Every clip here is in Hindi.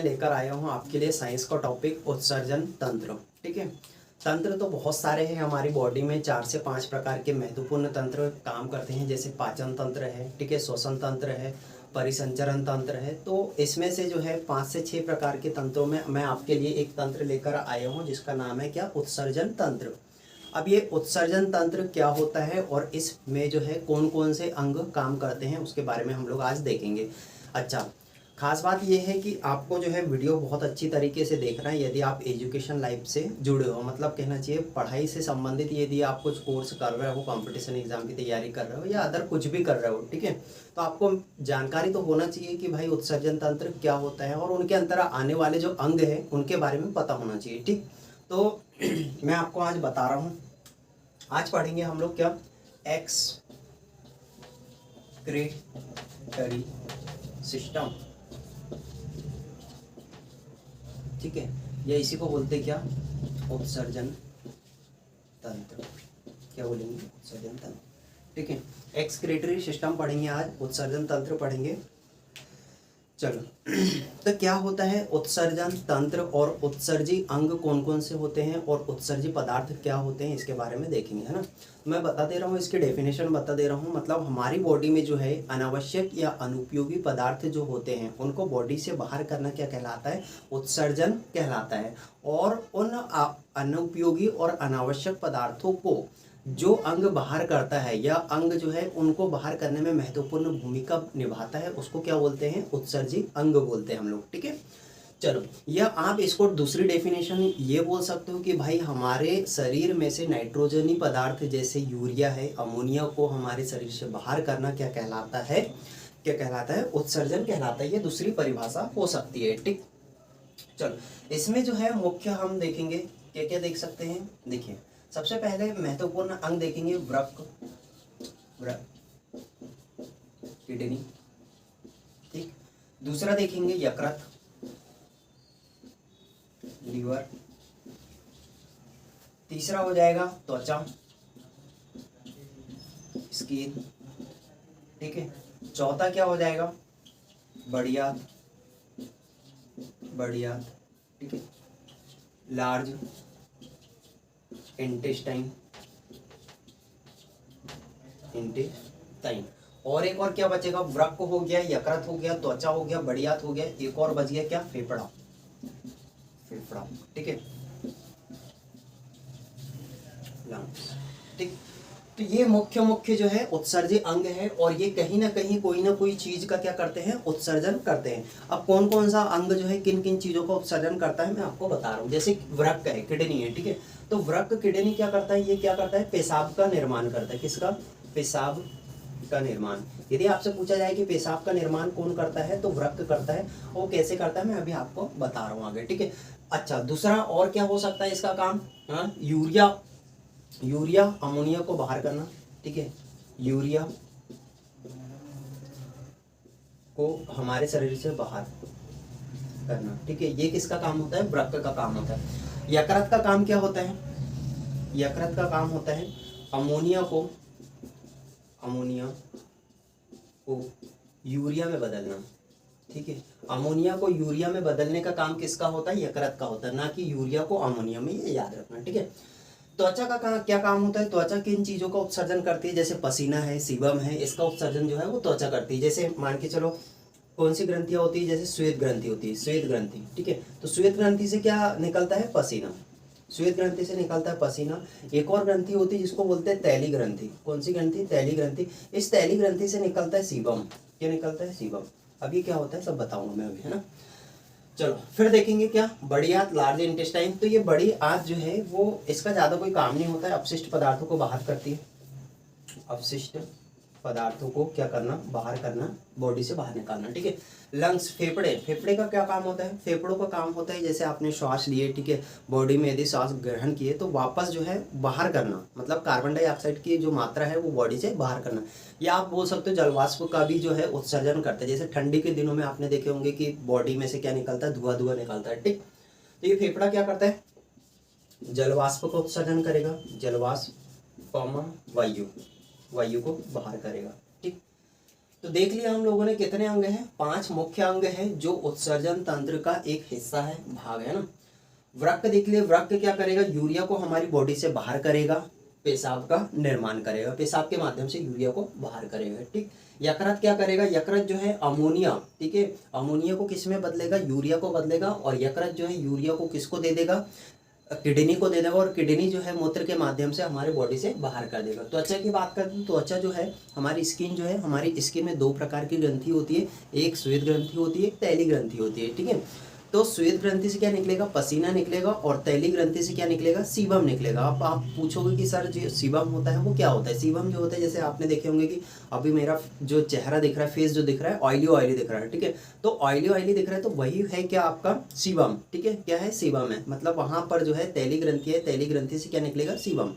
लेकर आया हूँ आपके लिए साइंस का टॉपिक उत्सर्जन तंत्र। ठीक है, तंत्र तो बहुत सारे हैं हमारी बॉडी में, 4 से 5 प्रकार के महत्वपूर्ण तंत्र काम करते हैं। जैसे पाचन तंत्र है, ठीक है, श्वसन तंत्र है, परिसंचरण तंत्र है। तो इसमें से जो है 5 से 6 प्रकार के तंत्रों में मैं आपके लिए एक तंत्र लेकर आया हूँ जिसका नाम है क्या, उत्सर्जन तंत्र। अब ये उत्सर्जन तंत्र क्या होता है और इसमें जो है कौन कौन से अंग काम करते हैं उसके बारे में हम लोग आज देखेंगे। अच्छा, खास बात यह है कि आपको जो है वीडियो बहुत अच्छी तरीके से देखना है यदि आप एजुकेशन लाइफ से जुड़े हो, मतलब कहना चाहिए पढ़ाई से संबंधित। यदि आप कुछ कोर्स कर रहे हो, कंपटीशन एग्जाम की तैयारी कर रहे हो या अदर कुछ भी कर रहे हो, ठीक है, तो आपको जानकारी तो होना चाहिए कि भाई उत्सर्जन तंत्र क्या होता है और उनके अंदर आने वाले जो अंग हैं उनके बारे में पता होना चाहिए। ठीक, तो मैं आपको आज बता रहा हूँ। आज पढ़ेंगे हम लोग क्या, एक्सक्रीटरी सिस्टम। ठीक है, या इसी को बोलते क्या, उत्सर्जन तंत्र। क्या बोलेंगे, उत्सर्जन तंत्र। ठीक है, एक्सक्रीटरी सिस्टम पढ़ेंगे आज, उत्सर्जन तंत्र पढ़ेंगे। चलो तो क्या होता है उत्सर्जन तंत्र और उत्सर्जी अंग कौन कौन से होते हैं और उत्सर्जी पदार्थ क्या होते हैं इसके बारे में देखेंगे, है ना। मैं बता दे रहा हूँ, इसकी डेफिनेशन बता दे रहा हूँ। मतलब हमारी बॉडी में जो है अनावश्यक या अनुपयोगी पदार्थ जो होते हैं उनको बॉडी से बाहर करना क्या कहलाता है, उत्सर्जन कहलाता है। और उन अनुपयोगी और अनावश्यक पदार्थों को जो अंग बाहर करता है या अंग जो है उनको बाहर करने में महत्वपूर्ण भूमिका निभाता है उसको क्या बोलते हैं, उत्सर्जी अंग बोलते हैं हम लोग। ठीक है, चलो, या आप इसको दूसरी डेफिनेशन ये बोल सकते हो कि भाई हमारे शरीर में से नाइट्रोजनी पदार्थ जैसे यूरिया है, अमोनिया को हमारे शरीर से बाहर करना क्या कहलाता है, क्या कहलाता है, उत्सर्जन कहलाता है। ये दूसरी परिभाषा हो सकती है। ठीक, चलो, इसमें जो है मुख्य हम देखेंगे क्या क्या देख सकते हैं। देखिए, सबसे पहले महत्वपूर्ण अंग देखेंगे वृक्क, किडनी। ठीक, दूसरा देखेंगे यकृत, लीवर। तीसरा हो जाएगा त्वचा, स्किन। ठीक है, चौथा क्या हो जाएगा, बढ़ियात, ठीक है, लार्ज इंटेस्टाइन। और एक और क्या बचेगा, वृक्क हो गया, यकृत हो गया, त्वचा हो गया, बढ़ियात हो गया, एक और बच गया क्या, फेफड़ा। ठीक है, लंग्स। ठीक, तो ये मुख्य जो है उत्सर्जी अंग है और ये कहीं ना कहीं कोई ना कोई चीज का क्या करते हैं, उत्सर्जन करते हैं। अब कौन कौन सा अंग जो है किन किन चीजों का उत्सर्जन करता है मैं आपको बता रहा हूँ। जैसे वृक्क है, किडनी है, ठीक है, तो वृक्क किडनी क्या करता है, ये क्या करता है, पेशाब का निर्माण करता है। किसका, पेशाब का निर्माण। यदि आपसे पूछा जाए कि पेशाब का निर्माण कौन करता है तो वृक्क करता है। वो कैसे करता है मैं अभी आपको बता रहा हूँ आगे। ठीक है, अच्छा, दूसरा और क्या हो सकता है इसका काम, हाँ, यूरिया अमोनिया को बाहर करना। ठीक है, यूरिया को हमारे शरीर से बाहर करना। ठीक है, ये किसका काम होता है, वृक्क का काम होता है। यकृत का काम क्या होता है, यकृत का काम होता है अमोनिया को यूरिया में बदलना। ठीक है, अमोनिया को यूरिया में बदलने का काम किसका होता है, यकृत का होता है, ना कि यूरिया को अमोनिया में, ये याद रखना। ठीक है, त्वचा का क्या काम होता है, त्वचा किन चीजों का उत्सर्जन करती है, जैसे पसीना है, सीबम है, इसका उत्सर्जन जो है वो त्वचा करती है। जैसे मान के चलो कौन सी ग्रंथियां होती है, जैसे श्वेत ग्रंथि होती है, श्वेत ग्रंथि। ठीक है, तो श्वेत ग्रंथि से क्या निकलता है, पसीना। श्वेत ग्रंथि से निकलता है पसीना। एक और ग्रंथि होती है जिसको बोलते हैं तैली ग्रंथि। कौन सी ग्रंथि, तैली ग्रंथि। इस तैली ग्रंथि से निकलता है सीबम। क्या निकलता है, सीबम। अब ये क्या होता है सब बताऊंगा मैं अभी, है ना। चलो, फिर देखेंगे क्या, बड़ी आंत, लार्ज इंटेस्टाइन। तो ये बड़ी आंत जो है वो, इसका ज्यादा कोई काम नहीं होता है, अपशिष्ट पदार्थों को बाहर करती है। अपशिष्ट पदार्थों को क्या करना, बाहर करना, बॉडी से बाहर निकालना। ठीक है, लंग्स, फेफड़े का क्या काम होता है, फेफड़ों का काम होता है जैसे आपने श्वास लिए, ठीक है, बॉडी में यदि श्वास ग्रहण किए तो वापस जो है बाहर करना, मतलब कार्बन डाइऑक्साइड की जो मात्रा है वो बॉडी से बाहर करना। या आप बोल सकते हो जलवाष्प का भी जो है उत्सर्जन करते हैं। जैसे ठंडी के दिनों में आपने देखे होंगे कि बॉडी में से क्या निकलता है, धुआं निकलता है। ठीक, तो ये फेफड़ा क्या करता है, जलवाष्प को उत्सर्जन करेगा, जलवाष्प, वायु को बाहर करेगा। ठीक, तो देख लिया हम लोगों ने कितने अंग हैं, 5 मुख्य अंग हैं जो उत्सर्जन तंत्र का एक हिस्सा है, भाग है ना। वृक्क देख लिए, वृक्क क्या करेगा, यूरिया को हमारी बॉडी से बाहर करेगा, पेशाब का निर्माण करेगा, पेशाब के माध्यम से यूरिया को बाहर करेगा, ठीक। यकृत क्या करेगा, यकृत जो है अमोनिया, ठीक है, अमोनिया को किस में बदलेगा, यूरिया को बदलेगा, और यकृत जो है यूरिया को किसको दे देगा, किडनी को दे देगा, और किडनी जो है मूत्र के माध्यम से हमारे बॉडी से बाहर कर देगा। त्वचा की बात करते हैं, त्वचा जो है हमारी स्किन जो है, हमारी स्किन में 2 प्रकार की ग्रंथि होती है, एक श्वेत ग्रंथि होती है, एक तैली ग्रंथि होती है, ठीक है। तो श्वेत ग्रंथि से क्या निकलेगा, पसीना निकलेगा, और तैली ग्रंथि से क्या निकलेगा, सीबम निकलेगा। अब आप पूछोगे कि सर जो सीबम होता है वो क्या होता है। सीबम जो होता है, जैसे आपने देखे होंगे कि अभी मेरा जो चेहरा दिख रहा है, फेस जो दिख रहा है, ऑयली ऑयली दिख रहा है, ठीक है। तो ऑयली ऑयली दिख रहा है तो वही है क्या, आपका सीबम, ठीक है। क्या है, सीबम है, मतलब वहां पर जो है तैली ग्रंथि है, तैली ग्रंथि से क्या निकलेगा, सीबम,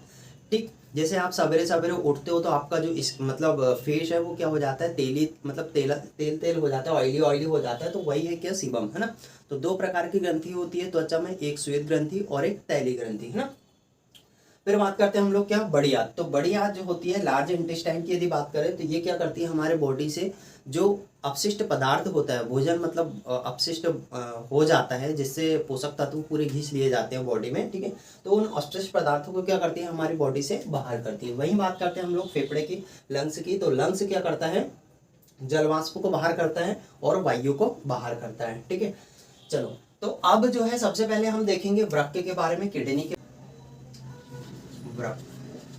ठीक। जैसे आप सवेरे सवेरे उठते हो तो आपका जो इस मतलब फेस है वो क्या हो जाता है, तेली, मतलब तेल तेल हो जाता है, ऑयली ऑयली हो जाता है, तो वही है क्या, सीबम, है ना। तो 2 प्रकार की ग्रंथि होती है त्वचा में, एक श्वेत ग्रंथि और एक तैली ग्रंथि, है ना। फिर बात करते हैं हम लोग क्या, बड़ी आंत। तो बड़ी आंत जो होती है लार्ज इंटेस्टाइन की यदि बात करें तो ये क्या करती है, हमारे बॉडी से जो अपशिष्ट पदार्थ होता है, भोजन मतलब अपशिष्ट हो जाता है, जिससे पोषक तत्व पूरे घिस लिए जाते हैं बॉडी में, ठीक है। तो उन अपशिष्ट पदार्थों को क्या करती है, हमारी बॉडी से बाहर करती है। वही बात करते हैं हम लोग फेफड़े की, लंग्स की। तो लंग्स क्या करता है, जलवाष्प को बाहर करता है और वायु को बाहर करता है, ठीक है। चलो, तो अब जो है सबसे पहले हम देखेंगे वृक्क के बारे में, किडनी के, वृक्क,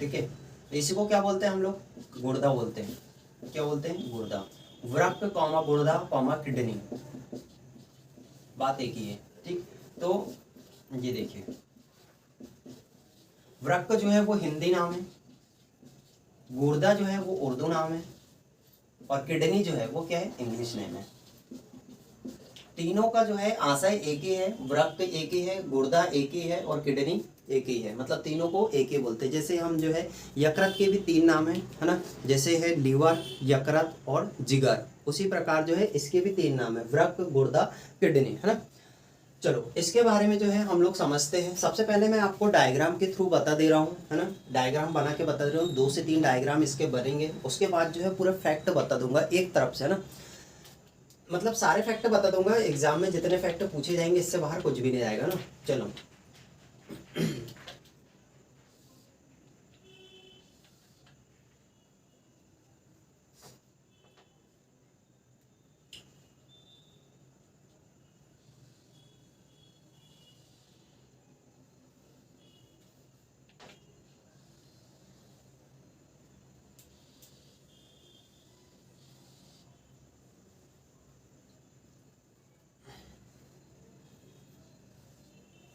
ठीक है। इसी को क्या बोलते हैं हम लोग, गुर्दा बोलते हैं। क्या बोलते हैं, गुर्दा। वृक्क कॉमा गुर्दा कॉमा किडनी, बात एक ही है, ठीक। तो ये देखिए, वृक्क जो है वो हिंदी नाम है, गुर्दा जो है वो उर्दू नाम है, और किडनी जो है वो क्या है, इंग्लिश नेम है। तीनों का जो है आशय एक ही है, वृक्क एक ही है, गुर्दा एक ही है, और किडनी एक ही है, मतलब तीनों को एक ही बोलते हैं। जैसे हम जो है यकृत के भी 3 नाम है ना, जैसे है लीवर, यकृत और जिगर, उसी प्रकार जो है इसके भी 3 नाम है, वृक्क, गुर्दा, किडनी, है ना। चलो, इसके बारे में जो है हम लोग समझते हैं। सबसे पहले मैं आपको डायग्राम के थ्रू बता दे रहा हूँ, है ना, डायग्राम बना के बता दे रहा हूँ, 2 से 3 डायग्राम इसके बनेंगे, उसके बाद जो है पूरा फैक्ट बता दूंगा एक तरफ से, है ना, मतलब सारे फैक्ट बता दूंगा। एग्जाम में जितने फैक्ट पूछे जाएंगे इससे बाहर कुछ भी नहीं आएगा ना। चलो,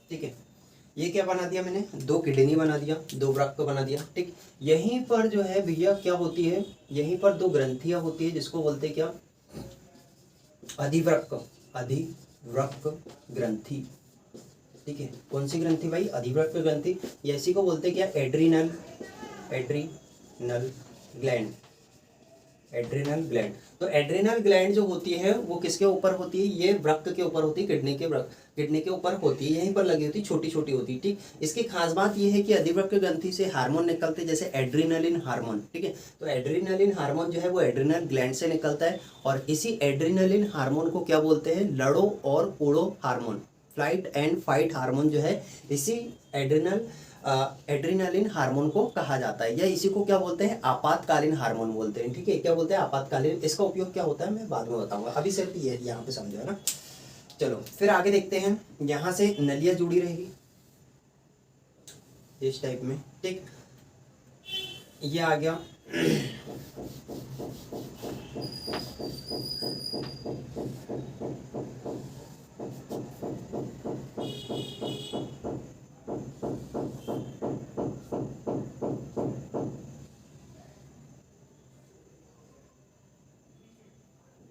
ठीक है, ये क्या बना दिया मैंने, 2 किडनी बना दिया, 2 वृक्क बना दिया, ठीक। यहीं पर जो है भैया क्या होती है, यहीं पर 2 ग्रंथियां होती है, जिसको बोलते हैं क्या, अधिवृक्क, अधिवृक्क ग्रंथि, ठीक है। कौन सी ग्रंथि भाई, अधिवृक्क ग्रंथि। ये इसी को बोलते हैं क्या, adrenal, adrenal gland, adrenal gland. तो एड्रिनल ग्लैंड जो होती है वो किसके ऊपर होती है, ये वृक्क के ऊपर होती है, किडनी के वृक्क, किडनी के ऊपर होती है, यहीं पर लगी होती है, छोटी छोटी होती है, ठीक। इसकी खास बात ये है कि अधिवृक्क ग्रंथि से हार्मोन निकलते हैं, जैसे एड्रिनलिन हार्मोन, ठीक है। तो एड्रिनलिन हार्मोन जो है वो एड्रिनल ग्लैंड से निकलता है, और इसी एड्रिनलिन हार्मोन को क्या बोलते हैं, लड़ो और उड़ो hormone, flight and fight hormone जो है इसी एड्रिनलिन हार्मोन को कहा जाता है, या इसी को क्या बोलते हैं, आपातकालीन हार्मोन बोलते हैं, ठीक है। क्या बोलते हैं, आपातकालीन। इसका उपयोग क्या होता है मैं बाद में बताऊंगा, अभी सिर्फ ये यहाँ पे समझो, है ना। चलो, फिर आगे देखते हैं। यहाँ से नलियाँ जुड़ी रहेगी इस टाइप में, ठीक। ये आ गया,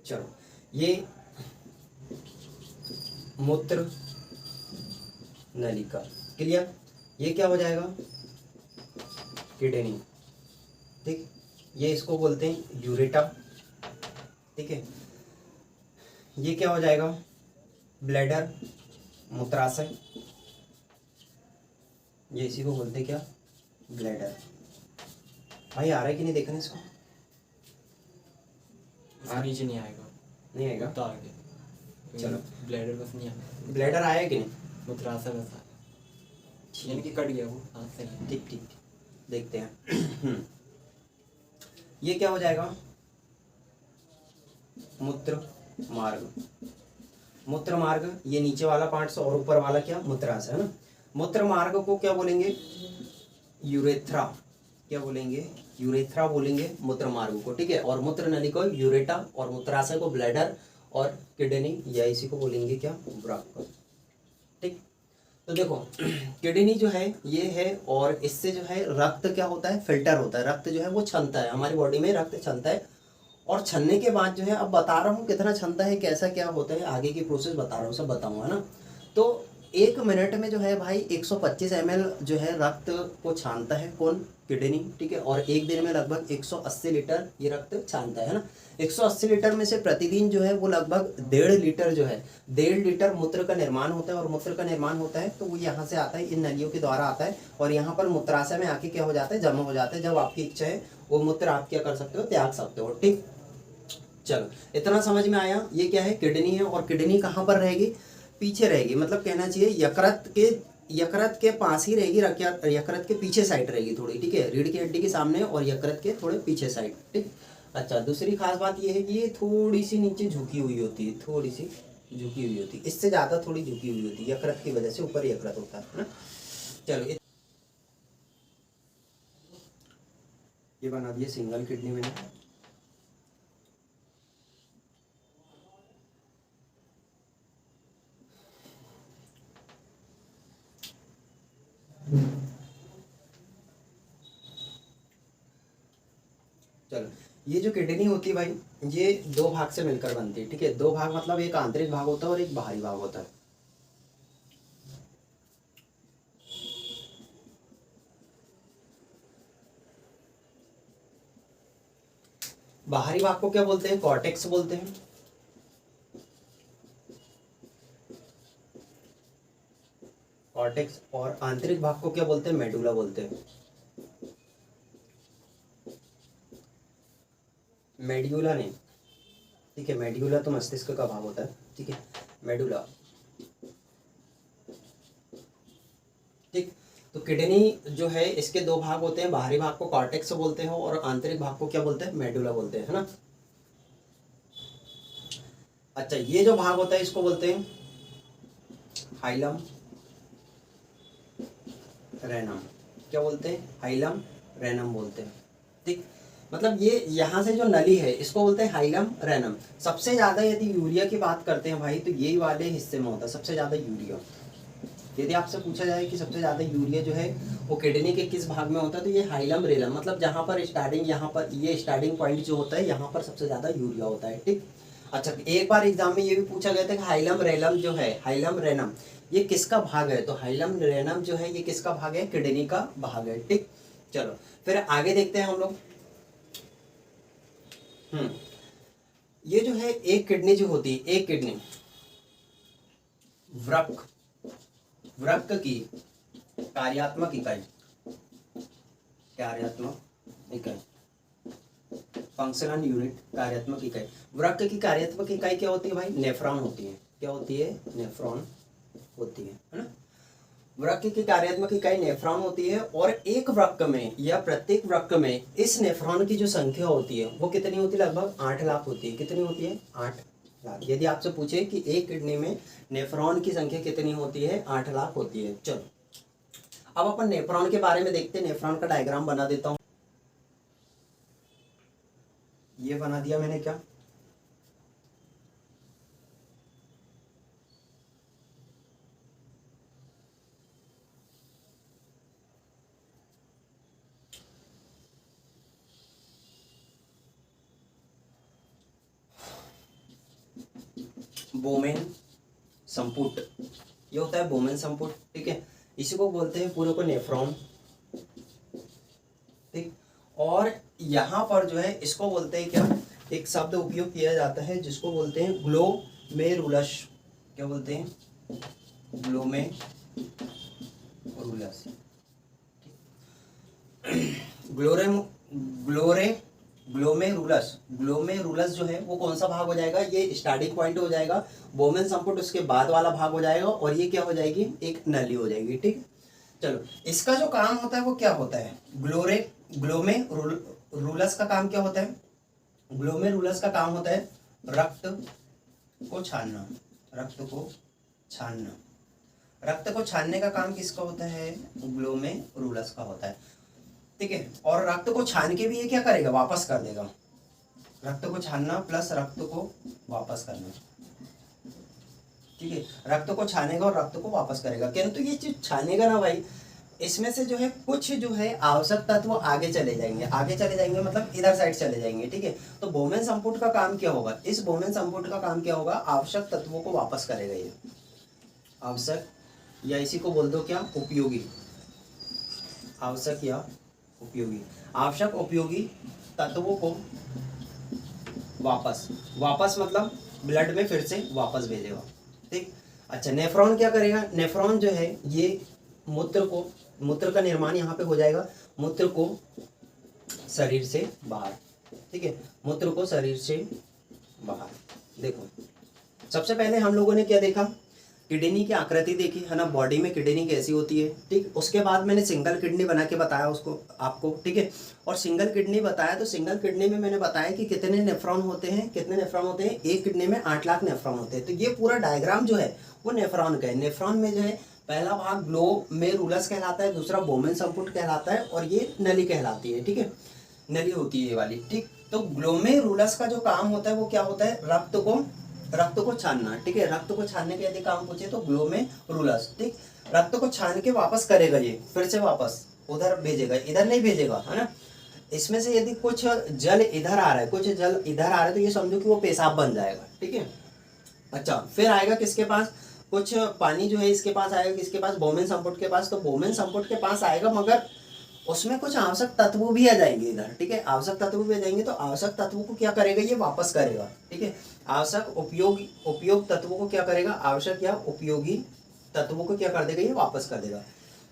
चलो, ये मूत्र नलिका, क्लियर। ये क्या हो जाएगा, किडनी, ठीक। ये इसको बोलते हैं यूरेटा, ठीक है। ये क्या हो जाएगा, ब्लैडर, मूत्राशय, ये इसी को बोलते हैं क्या, ब्लैडर। भाई आ रहा है कि नहीं देखना इसको, इसके नीचे नहीं आएगा, नहीं आएगा। तो आगे चलो ब्लैडर बस नहीं आएगा। ब्लैडर आया कि नहीं? मूत्राशय वैसा यानी कि कट गया वो। हाँ सही है। ठीक ठीक देखते हैं। ये क्या हो जाएगा? मूत्र मार्ग। मूत्र मार्ग ये नीचे वाला पार्ट और ऊपर वाला क्या? मूत्राशय है ना। मूत्र मार्ग को क्या बोलेंगे? यूरेथ्रा। क्या बोलेंगे? यूरेथ्रा बोलेंगे मूत्र मार्ग को, ठीक है। और मूत्र नली को यूरेटा, और मूत्राशय को ब्लैडर, और किडनी या इसी को बोलेंगे क्या? वृक्क। ठीक, तो देखो किडनी जो है ये है, और इससे जो है रक्त क्या होता है? फिल्टर होता है। रक्त जो है वो छनता है, हमारी बॉडी में रक्त छनता है, और छनने के बाद जो है, अब बता रहा हूँ कितना छनता है, कैसा क्या होता है, आगे की प्रोसेस बता रहा हूँ, सब बताऊंगा ना। तो 1 मिनट में जो है भाई 125 ml जो है रक्त को छानता है, कौन? किडनी, ठीक है। और एक दिन में लगभग 180 लीटर ये रक्त छानता है ना। 180 लीटर में से प्रतिदिन जो है वो लगभग 1.5 लीटर जो है, 1.5 लीटर मूत्र का निर्माण होता है। और मूत्र का निर्माण होता है तो वो यहाँ से आता है, इन नलियों के द्वारा आता है, और यहाँ पर मूत्राशय में आके क्या हो जाता है? जमा हो जाता है। जब आपकी इच्छा है वो मूत्र आप क्या कर सकते हो? त्याग सकते हो। ठीक, चलो इतना समझ में आया। ये क्या है? किडनी है। और किडनी कहाँ पर रहेगी? पीछे रहेगी, मतलब कहना चाहिए यकृत के पास ही रहेगी, यकृत के पीछे साइड रहेगी थोड़ी, ठीक है। रीढ़ की हड्डी के सामने और यकृत के थोड़े पीछे साइड, ठीक। अच्छा, दूसरी खास बात ये है कि ये थोड़ी सी नीचे झुकी हुई होती है, थोड़ी सी झुकी हुई होती है, इससे ज़्यादा थोड़ी झुकी हुई होती है यकृत की वजह से, ऊपर यकृत होता है ना। चलो ये बना दिए सिंगल किडनी मैंने। चलो, ये जो किडनी होती है भाई, ये 2 भाग से मिलकर बनती है, ठीक है। 2 भाग मतलब एक आंतरिक भाग होता है और एक बाहरी भाग होता है। बाहरी भाग को क्या बोलते हैं? कॉर्टेक्स बोलते हैं। कॉर्टेक्स। और आंतरिक भाग को क्या बोलते हैं? मेडुला बोलते हैं। मेड्यूला नहीं, ठीक है। मेड्यूला तो मस्तिष्क का भाग होता है, ठीक है। मेडुला, ठीक। तो किडनी जो है इसके 2 भाग होते हैं, बाहरी भाग को कॉर्टेक्स बोलते हैं और आंतरिक भाग को क्या बोलते हैं? मेडुला बोलते हैं, है ना। अच्छा, ये जो भाग होता है इसको बोलते हैं हाइलम रेनम। क्या बोलते हैं? हाइलम रेनम बोलते हैं, ठीक। मतलब ये यहाँ से जो नली है इसको बोलते हैं हाइलम रेनम। सबसे ज्यादा यदि यूरिया की बात करते हैं भाई, तो यही वाले हिस्से में होता है सबसे ज्यादा यूरिया। यदि आपसे पूछा जाए कि सबसे ज्यादा यूरिया जो है वो किडनी के किस भाग में होता है, तो ये हाइलम रेलम, मतलब जहाँ पर स्टार्टिंग, यहाँ पर ये स्टार्टिंग पॉइंट जो होता है यहाँ पर सबसे ज्यादा यूरिया होता है, ठीक। अच्छा, एक बार एग्जाम में ये भी पूछा गया था कि हाइलम रेलम जो है, हाइलम रेनम, ये किसका भाग है? तो हाइलम रेनम जो है ये किसका भाग है? किडनी का भाग है, ठीक। चलो फिर आगे देखते हैं हम लोग। ये जो है एक किडनी जो होती है, एक किडनी वृक्क, वृक्क की कार्यात्मक इकाई, कार्यात्मक इकाई, फंक्शनल यूनिट, कार्यात्मक इकाई। वृक्क की कार्यात्मक इकाई क्या होती है भाई? नेफ्रॉन होती है। क्या होती है? नेफ्रॉन होती है ना। वृक्क की कार्यात्मक इकाई नेफ्रॉन होती है। और एक वृक्क में या प्रत्येक वृक्क में इस नेफ्रॉन की जो संख्या होती है वो कितनी होती है? लगभग 8 लाख होती है। कितनी होती है? 8 लाख। यदि आपसे पूछे कि एक किडनी में नेफ्रॉन की संख्या कितनी होती है? 8 लाख होती है। चलो अब अपन नेफ्रॉन के बारे में देखते हैं। नेफ्रॉन का डायग्राम बना देता हूं। ये बना दिया मैंने। क्या बोमेन संपुट, ये होता है बोमेन संपुट, ठीक है। इसी को बोलते हैं पूरे को नेफ्रॉन, ठीक। और यहाँ पर जो है इसको बोलते हैं क्या? एक शब्द उपयोग किया जाता है जिसको बोलते हैं ग्लोमेरुलस। क्या बोलते हैं? ग्लोमेरुलस। ग्लोरे ग्लोमेरुलस जो है वो कौन सा भाग हो जाएगा, ये स्टार्टिंग पॉइंट हो जाएगा, बोमेन संपुट उसके बाद वाला भाग हो जाएगा, और ये क्या हो जाएगी, एक नली हो जाएगी। ठीक, चलो इसका जो काम होता है वो क्या होता है, ग्लोमेरुलस का काम क्या होता है, ग्लोमेरुलस का काम होता है रक्त को छानना, रक्त को छानना। रक्त को छानने का काम किसका होता है, ग्लोमेरुलस का होता है। ठीक है, और रक्त को छान के भी ये क्या करेगा, वापस कर देगा। रक्त को छानना प्लस रक्त को वापस करना। ठीक है, रक्त को छानेगा और रक्त को वापस करेगा। किंतु ये जो छानेगा ना भाई, इसमें से जो है कुछ जो है आवश्यक तत्व आगे चले जाएंगे, आगे चले जाएंगे मतलब इधर साइड चले जाएंगे। ठीक है, तो बोमेन संपुट का काम क्या होगा, इस बोमेन संपुट का काम क्या होगा, आवश्यक तत्वों को वापस करेगा। ये आवश्यक, या इसी को बोल दो क्या, उपयोगी। आवश्यक या उपयोगी, आवश्यक उपयोगी तत्वों को वापस मतलब ब्लड में फिर से वापस भेजेगा। ठीक, अच्छा नेफ्रॉन क्या करेगा, नेफ्रॉन जो है ये मूत्र का निर्माण यहाँ पे हो जाएगा, मूत्र को शरीर से बाहर। ठीक है, मूत्र को शरीर से बाहर। देखो सबसे पहले हम लोगों ने क्या देखा, किडनी की आकृति देखी है ना, बॉडी में किडनी कैसी होती है। ठीक, उसके बाद मैंने सिंगल किडनी बना के बताया उसको आपको। ठीक है, और सिंगल किडनी बताया तो सिंगल किडनी में मैंने बताया कि कितने नेफ्रॉन होते हैं, कितने नेफ्रॉन होते हैं, एक किडनी में 8 लाख नेफ्रॉन होते हैं। तो ये पूरा डायग्राम जो है वो नेफ्रॉन का है। नेफ्रॉन में जो है पहला भाग ग्लोमेरुलस कहलाता है, दूसरा बोमेन संपुट कहलाता है, और ये नली कहलाती है। ठीक है, नली होती है ये वाली। ठीक, तो ग्लोमेरुलस का जो काम होता है वो क्या होता है, रक्त को छानना। ठीक है, रक्त को छानने के यदि काम पूछे तो ग्लोमेरुलस। ठीक, रक्त को छान के वापस करेगा, ये फिर से वापस उधर भेजेगा, इधर नहीं भेजेगा, है ना। इसमें से यदि कुछ जल इधर आ रहा है, कुछ जल इधर आ रहा है, तो ये समझो कि वो पेशाब बन जाएगा। ठीक है, अच्छा फिर आएगा किसके पास, कुछ पानी जो है इसके पास आएगा, किसके पास, बोमेन संपुट के पास। तो बोमेन संपुट के पास आएगा, मगर उसमें कुछ आवश्यक तत्व भी आ जाएंगे इधर। ठीक है, आवश्यक तत्व भी आ जाएंगे, तो आवश्यक तत्वों को क्या करेगा, ये वापस करेगा। ठीक है, आवश्यक उपयोग तत्वों को क्या करेगा, आवश्यक या उपयोगी तत्वों को क्या कर देगा, ये वापस कर देगा।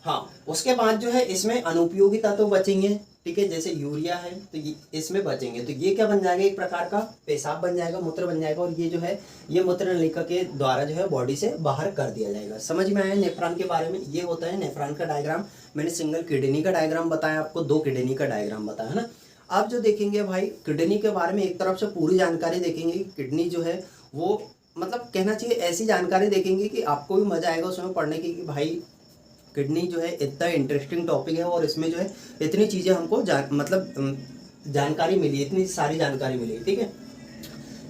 हाँ, उसके बाद जो है इसमें अनुपयोगी तत्व बचेंगे। ठीक है, जैसे यूरिया है तो ये इसमें बचेंगे, तो ये क्या बन जाएगा, एक प्रकार का पेशाब बन जाएगा, मूत्र बन जाएगा, और ये जो है ये मूत्र नलिका के द्वारा जो है बॉडी से बाहर कर दिया जाएगा। समझ में आया नेफ्रॉन के बारे में, ये होता है नेफ्रॉन का डायग्राम। मैंने सिंगल किडनी का डायग्राम बताया आपको, 2 किडनी का डायग्राम बताया, है ना। अब जो देखेंगे भाई किडनी के बारे में, एक तरफ से पूरी जानकारी देखेंगे, किडनी जो है वो मतलब कहना चाहिए ऐसी जानकारी देखेंगे कि आपको भी मजा आएगा उसमें पढ़ने की, कि भाई किडनी जो है इतना इंटरेस्टिंग टॉपिक है, और इसमें जो है इतनी चीज़ें हमको जानकारी मिली, इतनी सारी जानकारी मिली। ठीक है,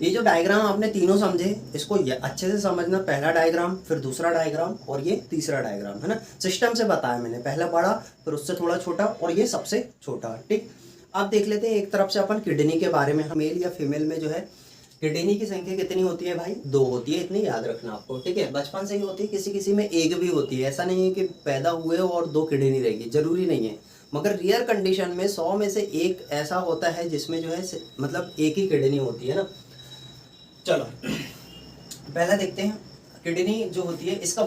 ये जो डायग्राम आपने तीनों समझे, इसको अच्छे से समझना। पहला डायग्राम, फिर दूसरा डायग्राम, और ये तीसरा डायग्राम, है ना। सिस्टम से बताया मैंने, पहला बड़ा, फिर उससे थोड़ा छोटा, और ये सबसे छोटा। ठीक, अब देख लेते हैं एक तरफ से अपन किडनी के बारे में। मेल या फीमेल में जो है किडनी की संख्या कितनी होती है भाई, 2 होती है, इतनी याद रखना आपको। ठीक है, बचपन से ही होती है, किसी किसी में एक भी होती है। ऐसा नहीं है कि पैदा हुए हो और 2 किडनी रहेगी, जरूरी नहीं है। मगर रेयर कंडीशन में 100 में से एक ऐसा होता है जिसमें जो है मतलब एक ही किडनी होती है ना। चलो पहला देखते हैं, किडनी जो होती है इसका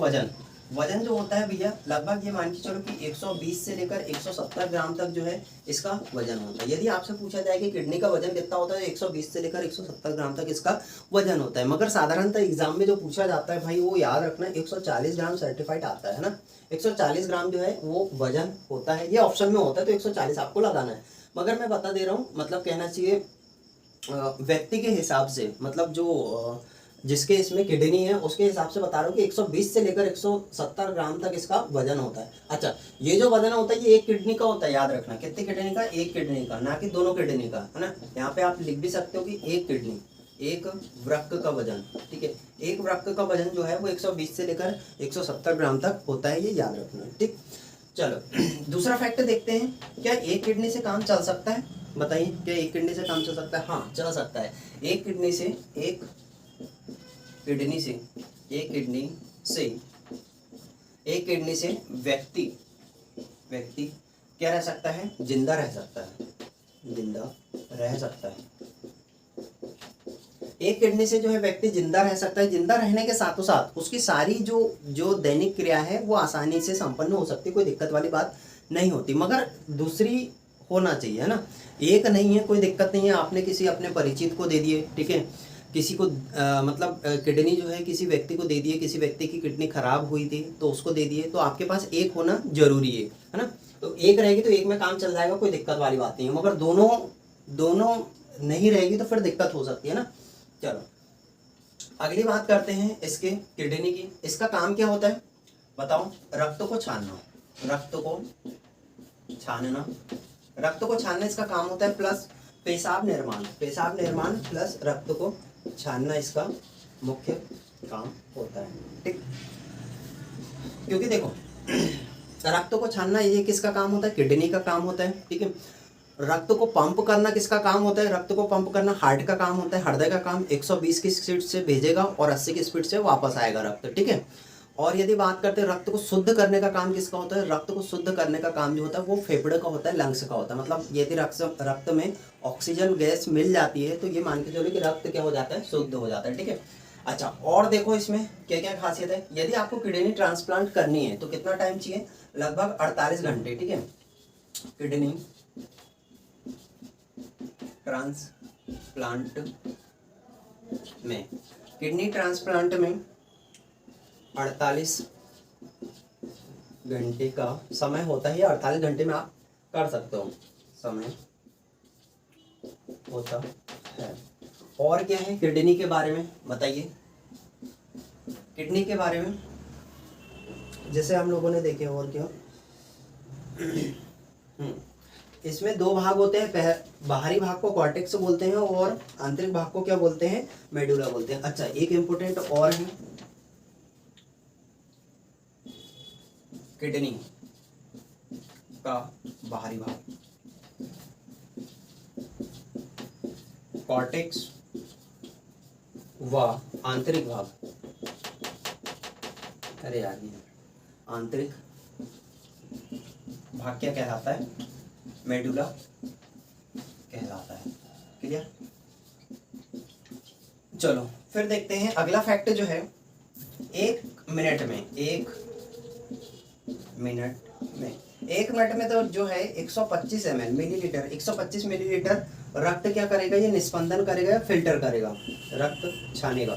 वजन जो होता है भैया, लगभग ये मान के चलो कि 120 से लेकर 170 ग्राम तक जो है इसका वजन होता है। यदि आपसे पूछा जाए कि किडनी का वजन कितना होता है, 120 से लेकर 170 ग्राम तक इसका वजन होता है। मगर साधारणतः एग्जाम में जो पूछा जाता है भाई, वो याद रखना 140 ग्राम सर्टिफाइड आता है ना। 140 ग्राम जो है वो वजन होता है, ये ऑप्शन में होता है, तो 140 आपको लगाना है। मगर मैं बता दे रहा हूँ, मतलब कहना चाहिए व्यक्ति के हिसाब से, मतलब जो जिसके इसमें किडनी है उसके हिसाब से बता रहा हूँ कि 120 से लेकर 170 ग्राम तक इसका वजन होता है। अच्छा, ये जो वजन होता है ये एक किडनी का होता है, याद रखना। कितनी किडनी का, एक किडनी का, ना कि दोनों किडनी का, है ना। यहाँ पे आप लिख भी सकते हो कि एक किडनी, एक वृक्क का वजन। ठीक है, एक वृक्क का वजन जो है वो 120 से लेकर 170 ग्राम तक होता है, ये याद रखना। ठीक, चलो दूसरा फैक्ट देखते हैं, क्या एक किडनी से काम चल सकता है, बताइए, क्या एक किडनी से काम चल सकता है? हाँ, चल सकता है। एक किडनी से व्यक्ति क्या रह सकता है, जिंदा रह सकता है, एक किडनी से जो है व्यक्ति जिंदा रह सकता है। जिंदा रहने के साथों साथ उसकी सारी जो दैनिक क्रिया है वो आसानी से संपन्न हो सकती है, कोई दिक्कत वाली बात नहीं होती। मगर दूसरी होना चाहिए, है ना। एक नहीं है, कोई दिक्कत नहीं है, आपने किसी अपने परिचित को दे दिए, ठीक है, किसी को मतलब किडनी जो है किसी व्यक्ति को दे दिए, किसी व्यक्ति की किडनी खराब हुई थी तो उसको दे दिए, तो आपके पास एक होना जरूरी है ना। तो एक रहेगी तो एक में काम चल जाएगा, कोई दिक्कत वाली बात नहीं है, मगर दोनों दोनों नहीं रहेगी तो फिर दिक्कत हो सकती है ना। चलो अगली बात करते हैं इसके किडनी की। इसका काम क्या होता है बताओ? रक्त को छानना, रक्त को छानना, रक्त को छानना इसका काम होता है, प्लस पेशाब निर्माण, पेशाब निर्माण प्लस रक्त को छानना इसका मुख्य काम होता है, ठीक। क्योंकि देखो रक्त को छानना ये किसका काम होता है? किडनी का काम होता है, ठीक है। रक्त को पंप करना किसका काम होता है? रक्त को पंप करना हार्ट का काम होता है, हृदय का काम 120 की स्पीड से भेजेगा और 80 की स्पीड से वापस आएगा रक्त, ठीक है। और यदि बात करते हैं रक्त को शुद्ध करने का काम किसका होता है? रक्त को शुद्ध करने का काम जो होता है वो फेफड़े का होता है, लंग्स का होता है। मतलब यदि रक्त में ऑक्सीजन गैस मिल जाती है तो ये मान के चलो कि रक्त क्या हो जाता है? शुद्ध हो जाता है, ठीक है। अच्छा, और देखो इसमें क्या क्या खासियत है। यदि आपको किडनी ट्रांसप्लांट करनी है तो कितना टाइम चाहिए? लगभग 48 घंटे, ठीक है। किडनी ट्रांसप्लांट में, किडनी ट्रांसप्लांट में 48 घंटे का समय होता है, या 48 घंटे में आप कर सकते हो, समय होता है। और क्या है किडनी के बारे में बताइए? किडनी के बारे में जैसे हम लोगों ने देखे, और क्या इसमें दो भाग होते हैं, बाहरी भाग को कॉर्टेक्स बोलते हैं और आंतरिक भाग को क्या बोलते हैं? मेडुला बोलते हैं। अच्छा, एक इम्पोर्टेंट और है, किडनी का बाहरी भाग कॉर्टेक्स व आंतरिक भाग, अरे यार आंतरिक भाग क्या कहलाता है? मेडुला कहलाता है, क्लियर। चलो फिर देखते हैं अगला फैक्ट जो है, 1 मिनट में तो जो है 125 ml मिलीलीटर 125 मिलीलीटर रक्त क्या करेगा? ये निस्पंदन करेगा या फिल्टर करेगा, रक्त छानेगा,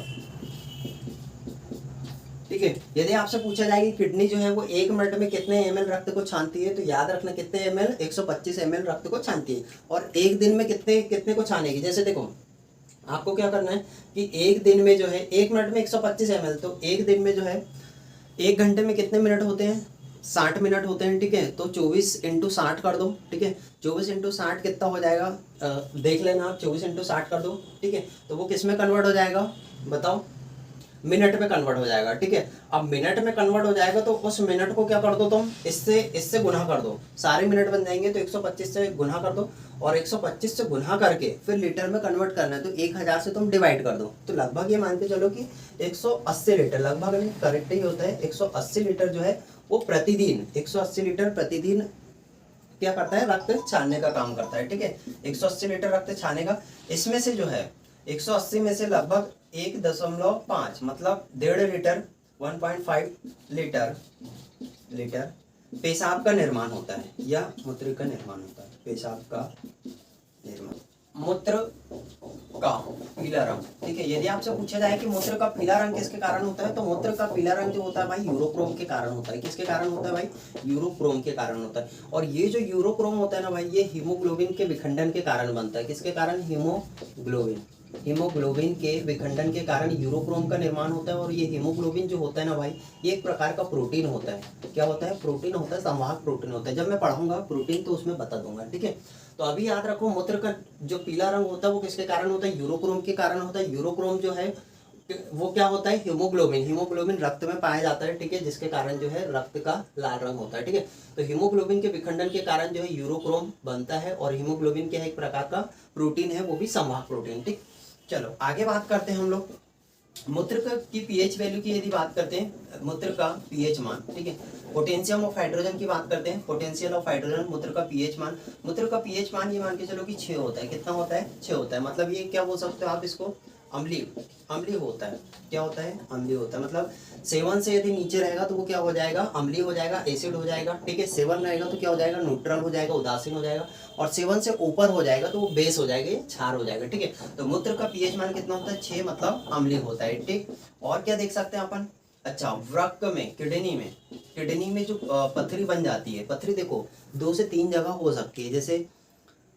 ठीक है। यदि आपसे पूछा जाए कि किडनी जो है वो 1 मिनट में कितने ml रक्त को छानती है, तो याद रखना कितने ml? 125 ml रक्त को छानती है। और एक दिन में कितने को छानेगी? जैसे देखो आपको क्या करना है कि एक दिन में जो है 1 मिनट में 125 ml, तो एक दिन में जो है 1 घंटे में कितने मिनट होते हैं? 60 मिनट होते हैं, ठीक है। तो 24 × 60 कर दो, ठीक है। 24 × 60 कितना हो जाएगा? देख लेना आप, 24 × 60 कर दो, ठीक है। तो वो किस में कन्वर्ट हो जाएगा बताओ? मिनट में कन्वर्ट हो जाएगा, ठीक है। अब मिनट में कन्वर्ट हो जाएगा तो उस मिनट को क्या कर दो तुम? इससे गुना कर दो, सारे मिनट बन जाएंगे। तो 125 से गुना कर दो, और 125 से गुना करके फिर लीटर में कन्वर्ट करना है, तो 1000 से तुम डिवाइड कर दो। तो लगभग ये मान के चलो कि 180 लीटर, लगभग नहीं करेक्ट ही होता है, 180 लीटर जो है वो प्रतिदिन, 180 लीटर प्रतिदिन क्या करता है? रक्त छानने का काम करता है, ठीक है। 180 लीटर रक्त छानेगा। इसमें से जो है 180 में से लगभग 1.5 मतलब 1.5 लीटर 1.5 लीटर पेशाब का निर्माण होता है, या मूत्र का निर्माण होता है। पेशाब का निर्माण, मूत्र का पीला रंग, ठीक है। यदि आपसे पूछा जाए कि मूत्र का पीला रंग किसके कारण होता है, तो मूत्र का पीला रंग जो होता है भाई यूरोक्रोम के कारण होता है। किसके कारण होता है भाई? यूरोक्रोम के कारण होता है। और ये जो यूरोक्रोम होता है ना भाई, ये हीमोग्लोबिन के विखंडन के कारण बनता है। किसके कारण? हीमोग्लोबिन के विखंडन के कारण यूरोक्रोम का निर्माण होता है। और ये हीमोग्लोबिन जो होता है ना भाई, ये एक प्रकार का प्रोटीन होता है। क्या होता है? प्रोटीन होता है, संवाहक प्रोटीन होता है। जब मैं पढ़ाऊंगा प्रोटीन तो उसमें बता दूंगा, ठीक है। तो अभी याद रखो, मूत्र का जो पीला रंग होता है वो किसके कारण होता है? यूरोक्रोम के कारण होता है। यूरोक्रोम जो है वो क्या होता है? हीमोग्लोबिन रक्त में पाया जाता है, ठीक है, जिसके कारण जो है रक्त का लाल रंग होता है, ठीक है। तो हीमोग्लोबिन के विखंडन के कारण जो है यूरोक्रोम बनता है, और हीमोग्लोबिन क्या है? एक प्रकार का प्रोटीन है, वो भी संवाहक प्रोटीन, ठीक। चलो आगे बात करते हैं हम लोग मूत्र की पीएच वैल्यू की। यदि बात करते हैं मूत्र का पीएच मान, ठीक है। पोटेंशियम ऑफ हाइड्रोजन की बात करते हैं, पोटेंशियल ऑफ हाइड्रोजन, मूत्र का पीएच मान। मूत्र का पीएच मान ये मान के चलो कि 6 होता है। कितना होता है? 6 होता है। मतलब ये क्या बोल सकते हो आप इसको? अम्लीय अम्लीय होता है। क्या होता है? अम्लीय होता है। मतलब सेवन से यदि नीचे रहेगा तो वो क्या हो जाएगा? अम्लीय हो जाएगा, एसिड हो जाएगा, ठीक है। सेवन रहेगा तो क्या हो जाएगा? न्यूट्रल हो जाएगा, उदासीन हो जाएगा। और सेवन से ऊपर हो जाएगा तो वो बेस हो जाएगा, ये क्षार हो जाएगा, ठीक है। तो मूत्र का पीएच मान कितना होता है? 6, मतलब अम्लीय होता है, ठीक। और क्या देख सकते हैं अपन? अच्छा, वृक्क में, किडनी में जो पथरी बन जाती है, पथरी देखो 2 से 3 जगह हो सकती है। जैसे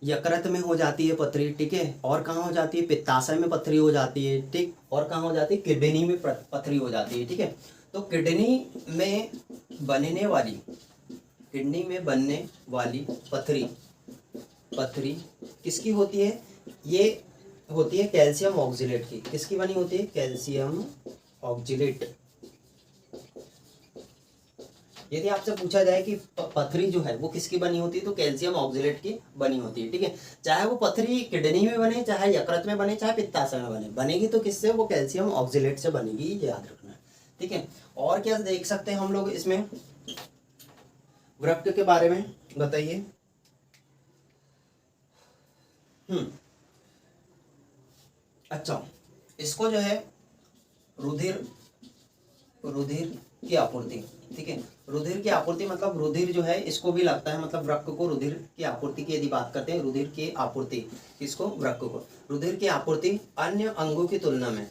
यकृत में हो जाती है पथरी, ठीक है। और कहाँ हो जाती है? पित्ताशय में पथरी हो जाती है, ठीक। और कहाँ हो जाती है? किडनी में पथरी हो जाती है, ठीक है। तो किडनी में बनने वाली पथरी किसकी होती है? ये होती है कैल्शियम ऑक्जिलेट की। किसकी बनी होती है? Calcium oxalate. यदि आपसे पूछा जाए कि पथरी जो है वो किसकी बनी होती है, तो कैल्शियम ऑक्जिलेट की बनी होती है, ठीक है। चाहे वो पथरी किडनी में बने, चाहे यकृत में बने, चाहे पित्ताशय में बने, बनेगी तो किससे? वो कैल्शियम ऑक्जिलेट से बनेगी, ये याद रखना है, ठीक है। और क्या देख सकते हैं हम लोग इसमें? वृक्क के बारे में बताइए। अच्छा, इसको जो है रुधिर की आपूर्ति, ठीक है। रुधिर की आपूर्ति मतलब रुधिर जो है इसको भी लगता है, मतलब वृक्क को रुधिर की आपूर्ति की यदि बात करते हैं, रुधिर की आपूर्ति किसको? वृक्क को। रुधिर की आपूर्ति अन्य अंगों की तुलना में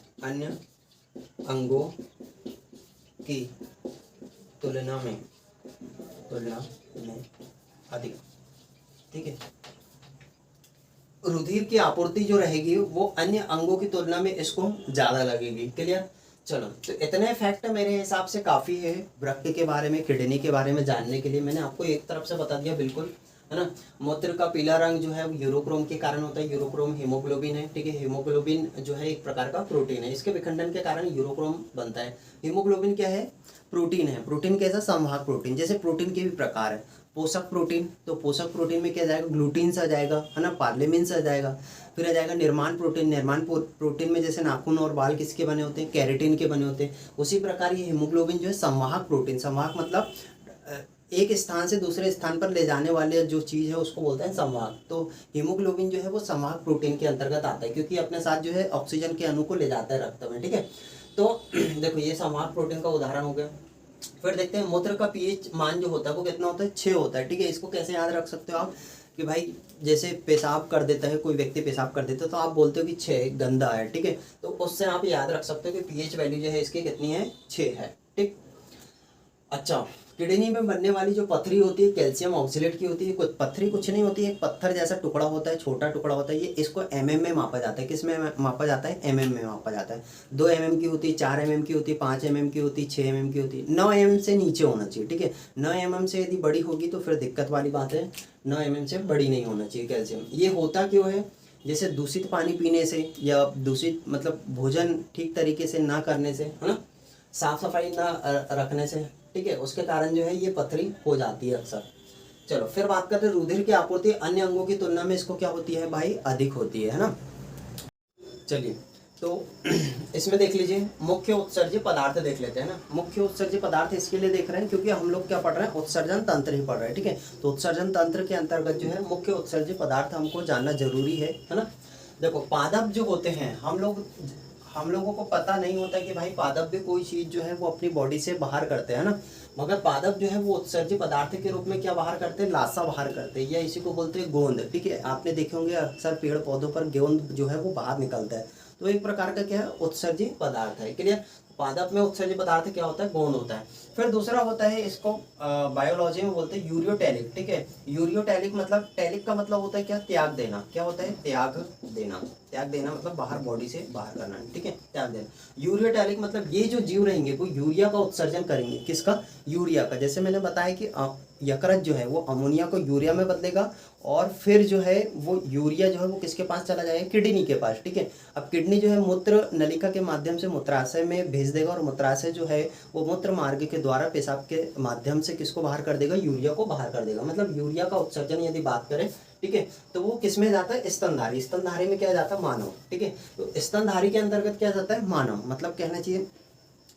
अधिक, ठीक है। रुधिर की आपूर्ति जो रहेगी वो अन्य अंगों की तुलना में इसको ज्यादा लगेगी। क्लियर? चलो, तो इतने फैक्ट मेरे हिसाब से काफी है वृक्क के बारे में, किडनी के बारे में जानने के लिए। मैंने आपको एक तरफ से बता दिया, बिल्कुल, है ना। मूत्र का पीला रंग जो है वो यूरोक्रोम के कारण होता है। यूरोक्रोम हीमोग्लोबिन है, ठीक है। हीमोग्लोबिन जो है एक प्रकार का प्रोटीन है, इसके विखंडन के कारण यूरोक्रोम बनता है। हीमोग्लोबिन क्या है? प्रोटीन है। प्रोटीन कैसा? संवाहक प्रोटीन। जैसे प्रोटीन के भी प्रकार है, पोषक प्रोटीन, तो पोषक प्रोटीन में क्या जाएगा? ग्लूटीन्स आ जाएगा, है ना, पार्लेमिन्स आ जाएगा। फिर आ जाएगा निर्माण प्रोटीन। निर्माण प्रोटीन में जैसे नाखून और बाल किसके बने होते हैं? केराटिन के बने होते हैं। उसी प्रकार ये हीमोग्लोबिन जो है संवाहक प्रोटीन, संवाहक मतलब एक स्थान से दूसरे स्थान पर ले जाने वाले जो चीज़ है उसको बोलते हैं संवाहक। तो हीमोग्लोबिन जो है वो संवाहक प्रोटीन के अंतर्गत आता है, क्योंकि अपने साथ जो है ऑक्सीजन के अणु को ले जाता है रक्त में, ठीक है। तो देखो ये संवाहक प्रोटीन का उदाहरण हो गया। फिर देखते हैं मूत्र का पीएच मान जो होता है वो कितना होता है? 6 होता है, ठीक है। इसको कैसे याद रख सकते हो आप? कि भाई जैसे पेशाब कर देता है कोई व्यक्ति, पेशाब कर देता है तो आप बोलते हो कि 6 गंदा है, ठीक है। तो उससे आप याद रख सकते हो कि पीएच वैल्यू जो है इसकी कितनी है? 6 है, ठीक। अच्छा, किडनी में बनने वाली जो पथरी होती है कैल्शियम ऑक्जिलेट की होती है। कुछ पथरी कुछ नहीं होती है, एक पत्थर जैसा टुकड़ा होता है, छोटा टुकड़ा होता है। ये इसको mm में मापा जाता है। किस में मापा जाता है? mm में मापा जाता है। 2 mm की होती है, 4 mm की होती है, 5 mm की होती है, 6 mm की होती है। 9 mm से नीचे होना चाहिए, ठीक है। 9 mm से यदि बड़ी होगी तो फिर दिक्कत वाली बात है। 9 mm से बड़ी नहीं होना चाहिए कैल्शियम। ये होता क्यों है? जैसे दूषित पानी पीने से, या दूषित मतलब भोजन ठीक तरीके से ना करने से, है ना, साफ सफाई ना रखने से, ठीक है, उसके कारण जो है ये पथरी हो जाती है अक्सर। चलो फिर बात करते हैं रुधिर की आपूर्ति अन्य अंगों की तुलना में इसको क्या होती है भाई? अधिक होती है ना। चलिए, तो इसमें देख लीजिए मुख्य उत्सर्ज्य पदार्थ देख लेते हैं ना। मुख्य उत्सर्ज्य पदार्थ इसके लिए देख रहे हैं क्योंकि हम लोग क्या पढ़ रहे हैं? उत्सर्जन तंत्र ही पढ़ रहे हैं, ठीक है। तो उत्सर्जन तंत्र के अंतर्गत जो है मुख्य उत्सर्ज्य पदार्थ हमको जानना जरूरी है ना। देखो पादप जो होते हैं, हम लोगों को पता नहीं होता कि भाई पादप भी कोई चीज़ जो है वो अपनी बॉडी से बाहर करते हैं ना। मगर पादप जो है वो उत्सर्ज्य पदार्थ के रूप में क्या बाहर करते हैं? लासा बाहर करते हैं, या इसी को बोलते हैं गोंद, ठीक है। आपने देखे होंगे अक्सर पेड़ पौधों पर गोंद जो है वो बाहर निकलता है, तो एक प्रकार का क्या है? उत्सर्ज्य पदार्थ है। क्लियर? पादप में उत्सर्ज्य पदार्थ क्या होता है? गोंद होता है। फिर दूसरा होता है, इसको बायोलॉजी में बोलते हैं यूरियोटैलिक, ठीक है। यूरियोटैलिक मतलब, टैलिक का मतलब होता है क्या? त्याग देना। क्या होता है? त्याग देना। त्याग देना मतलब बाहर, बॉडी से बाहर करना, ठीक है, त्याग देना। यूरियोटैलिक मतलब ये जो जीव रहेंगे वो यूरिया का उत्सर्जन करेंगे। किसका? यूरिया का। जैसे मैंने बताया कि यकृत जो है वो अमोनिया को यूरिया में बदलेगा, और फिर जो है वो यूरिया जो है वो किसके पास चला जाएगा? किडनी के पास, ठीक है। अब किडनी जो है मूत्र नलिका के माध्यम से मूत्राशय में भेज देगा, और मूत्राशय जो है वो मूत्र मार्ग के द्वारा पेशाब के माध्यम से किसको बाहर कर देगा? यूरिया को बाहर कर देगा। मतलब यूरिया का उत्सर्जन यदि बात करें, ठीक है, तो वो किस में जाता है? स्तनधारी। स्तनधारी में क्या जाता है? मानव, ठीक है। तो स्तनधारी के अंतर्गत क्या जाता है? मानव। मतलब कहना चाहिए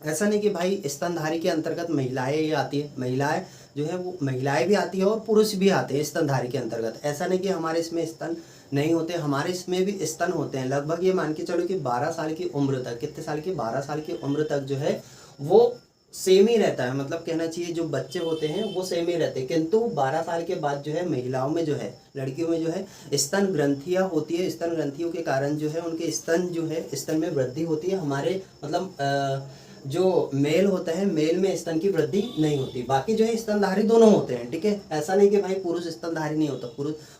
ऐसा नहीं कि भाई स्तनधारी के अंतर्गत महिलाएं ही आती है। महिलाएं जो है वो, महिलाएं भी आती है और पुरुष भी आते हैं स्तनधारी के अंतर्गत। ऐसा नहीं कि हमारे इसमें स्तन नहीं होते। हमारे इसमें भी स्तन होते हैं, लगभग ये मान के चलो कि 12 साल की उम्र तक, कितने साल की, 12 साल की उम्र तक जो है वो सेम ही रहता है, मतलब कहना चाहिए जो बच्चे होते हैं वो सेम ही रहते हैं। किंतु 12 साल के बाद जो है महिलाओं में जो है, लड़कियों में जो है स्तन ग्रंथियां होती है, स्तन ग्रंथियों के कारण जो है उनके स्तन जो है, स्तन में वृद्धि होती है। हमारे मतलब जो मेल होता है, मेल में स्तन की वृद्धि नहीं होती। बाकी जो है स्तनधारी दोनों होते हैं, ठीक है। ऐसा नहीं कि भाई पुरुष स्तनधारी नहीं होता,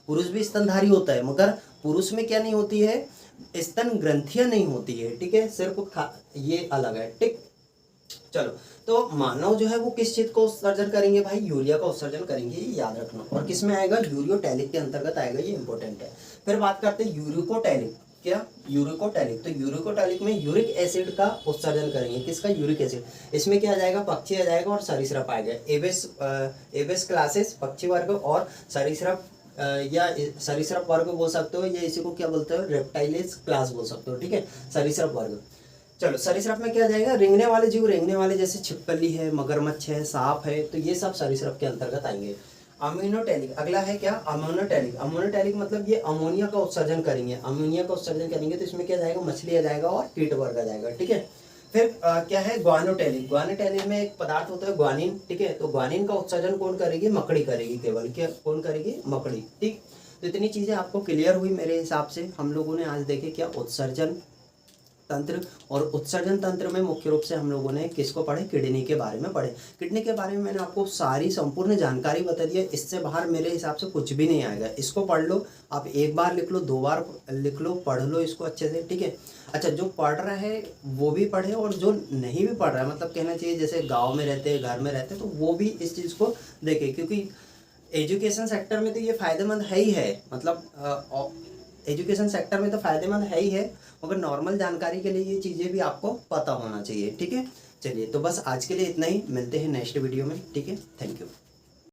पुरुष भी स्तनधारी होता है, मगर पुरुष में क्या नहीं होती है, स्तन ग्रंथियां नहीं होती है, ठीक है। सिर्फ ये अलग है, ठीक। चलो, तो मानव जो है वो किस चीज को उत्सर्जन करेंगे भाई, यूरिया का उत्सर्जन करेंगे, ये याद रखना। और किस में आएगा, यूरियोटैलिक के अंतर्गत आएगा, ये इंपॉर्टेंट है। फिर बात करते हैं यूरिकोटैलिक। क्या, यूरिकोटैलिक। तो यूरिकोटैलिक में यूरिक एसिड का उत्सर्जन करेंगे। किसका, यूरिक एसिड। इसमें क्या आ जाएगा, पक्षी आ जाएगा और सरीसृप आएगा। एबेस क्लासेस पक्षी वर्ग, और सरीसृप या सरीसृप वर्ग बोल सकते हो, या इसी को क्या बोलते हो, रेप्टाइल्स क्लास बोल सकते हो, ठीक है, सरीसृप वर्ग। चलो, सरीसृप में क्या आ जाएगा, रेंगने वाले जीव, रेंगने वाले जैसे छिपकली है, मगरमच्छ है, सांप है, तो ये सब सरीसृप के अंतर्गत आएंगे। अम्योनोटैलिक, अगला है क्या, अमोनोटैलिक। अमोनोटैलिक मतलब ये अमोनिया का उत्सर्जन करेंगे, अमोनिया का उत्सर्जन करेंगे, तो इसमें क्या जाएगा, मछली आ जाएगा और कीट वर्ग आ जाएगा, ठीक है। फिर क्या है, ग्वानोटैलिक। ग्वानोटैलिक में एक पदार्थ होता है ग्वानिन, ठीक है। तो ग्वानिन का उत्सर्जन कौन करेगी, मकड़ी करेगी केवल, क्या कौन करेगी, मकड़ी, ठीक। तो इतनी चीजें आपको क्लियर हुई मेरे हिसाब से। हम लोगों ने आज देखे क्या, उत्सर्जन तंत्र। और उत्सर्जन तंत्र में मुख्य रूप से हम लोगों ने किसको पढ़े, किडनी के बारे में पढ़े। किडनी के बारे में मैंने आपको सारी संपूर्ण जानकारी बता दी है। इससे बाहर मेरे हिसाब से कुछ भी नहीं आएगा। इसको पढ़ लो, आप एक बार लिख लो, 2 बार लिख लो, पढ़ लो इसको अच्छे से, ठीक है। अच्छा, जो पढ़ रहा है वो भी पढ़े, और जो नहीं भी पढ़ रहा है, मतलब कहना चाहिए जैसे गाँव में रहते हैं, घर में रहते हैं, तो वो भी इस चीज़ को देखे, क्योंकि एजुकेशन सेक्टर में तो ये फायदेमंद है ही है, मतलब एजुकेशन सेक्टर में तो फायदेमंद है ही है, मगर नॉर्मल जानकारी के लिए ये चीज़ें भी आपको पता होना चाहिए, ठीक है। चलिए, तो बस आज के लिए इतना ही, मिलते हैं नेक्स्ट वीडियो में, ठीक है। Thank you.